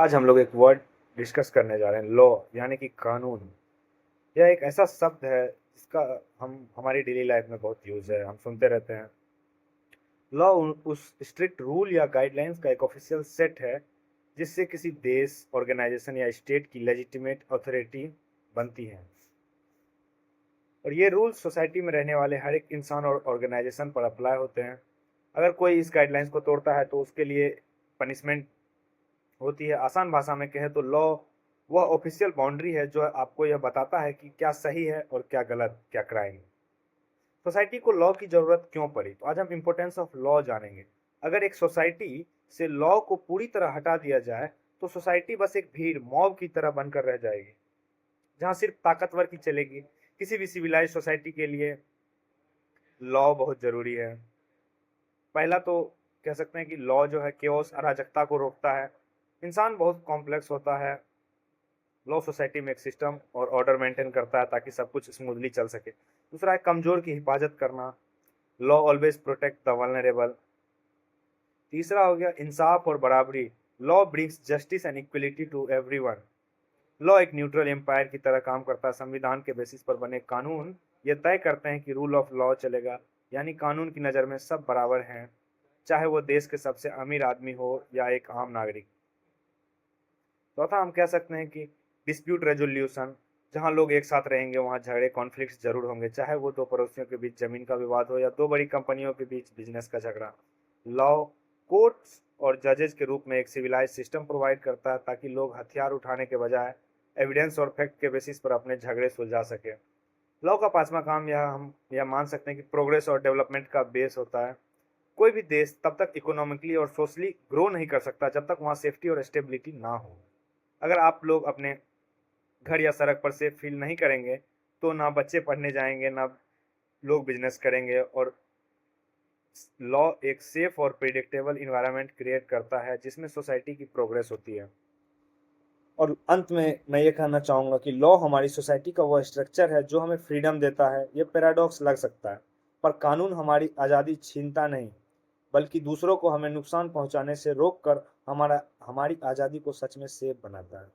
आज हम लोग एक वर्ड डिस्कस करने जा रहे हैं, लॉ यानी कि कानून। यह एक ऐसा शब्द है जिसका हम हमारी डेली लाइफ में बहुत यूज है, हम सुनते रहते हैं। लॉ उस स्ट्रिक्ट रूल या गाइडलाइंस का एक ऑफिशियल सेट है जिससे किसी देश, ऑर्गेनाइजेशन या स्टेट की लेजिटिमेट अथॉरिटी बनती है। और ये रूल्स सोसाइटी में रहने वाले हर एक इंसान और ऑर्गेनाइजेशन पर अप्लाई होते हैं। अगर कोई इस गाइडलाइंस को तोड़ता है तो उसके लिए पनिशमेंट होती है। आसान भाषा में कहें तो लॉ वह ऑफिशियल बाउंड्री है जो आपको यह बताता है कि क्या सही है और क्या गलत, क्या क्राइम। सोसाइटी को लॉ की जरूरत क्यों पड़ी, तो आज हम इम्पोर्टेंस ऑफ लॉ जानेंगे। अगर एक सोसाइटी से लॉ को पूरी तरह हटा दिया जाए तो सोसाइटी बस एक भीड़, मॉब की तरह बनकर रह जाएगी जहां सिर्फ ताकतवर की चलेगी। किसी भी सिविलाइज सोसाइटी के लिए लॉ बहुत जरूरी है। पहला तो कह सकते हैं कि लॉ जो है केओस, अराजकता को रोकता है। इंसान बहुत कॉम्प्लेक्स होता है। लॉ सोसाइटी में एक सिस्टम और ऑर्डर मेंटेन करता है ताकि सब कुछ स्मूथली चल सके। दूसरा है कमजोर की हिफाजत करना। Law always protect the vulnerable. तीसरा हो गया इंसाफ और बराबरी। Law brings justice and equality to everyone. Law एक न्यूट्रल एम्पायर की तरह काम करता है। संविधान के बेसिस पर बने कानून ये तय करते हैं कि रूल ऑफ लॉ चलेगा, यानी कानून की नज़र में सब बराबर हैं, चाहे वो देश के सबसे अमीर आदमी हो या एक आम नागरिक। चौथा हम कह सकते हैं कि डिस्प्यूट रेजोल्यूशन। जहां लोग एक साथ रहेंगे वहां झगड़े, कॉन्फ्लिक्ट जरूर होंगे, चाहे वो दो पड़ोसियों के बीच जमीन का विवाद हो या दो बड़ी कंपनियों के बीच बिजनेस का झगड़ा। लॉ कोर्ट्स और जजेस के रूप में एक सिविलाइज सिस्टम प्रोवाइड करता है ताकि लोग हथियार उठाने के बजाय एविडेंस और फैक्ट के बेसिस पर अपने झगड़े सुलझा सके। लॉ का पांचवा काम यह हम यह मान सकते हैं कि प्रोग्रेस और डेवलपमेंट का बेस होता है। कोई भी देश तब तक इकोनॉमिकली और सोशली ग्रो नहीं कर सकता जब तक वहाँ सेफ्टी और स्टेबिलिटी ना हो। अगर आप लोग अपने घर या सड़क पर सेफ फील नहीं करेंगे तो ना बच्चे पढ़ने जाएंगे, ना लोग बिजनेस करेंगे। और लॉ एक सेफ और प्रिडिक्टेबल इन्वायरमेंट क्रिएट करता है जिसमें सोसाइटी की प्रोग्रेस होती है। और अंत में मैं ये कहना चाहूँगा कि लॉ हमारी सोसाइटी का वो स्ट्रक्चर है जो हमें फ्रीडम देता है। ये पैराडॉक्स लग सकता है, पर कानून हमारी आज़ादी छीनता नहीं, बल्कि दूसरों को हमें नुकसान पहुंचाने से रोक कर हमारी आज़ादी को सच में सेफ बनाता है।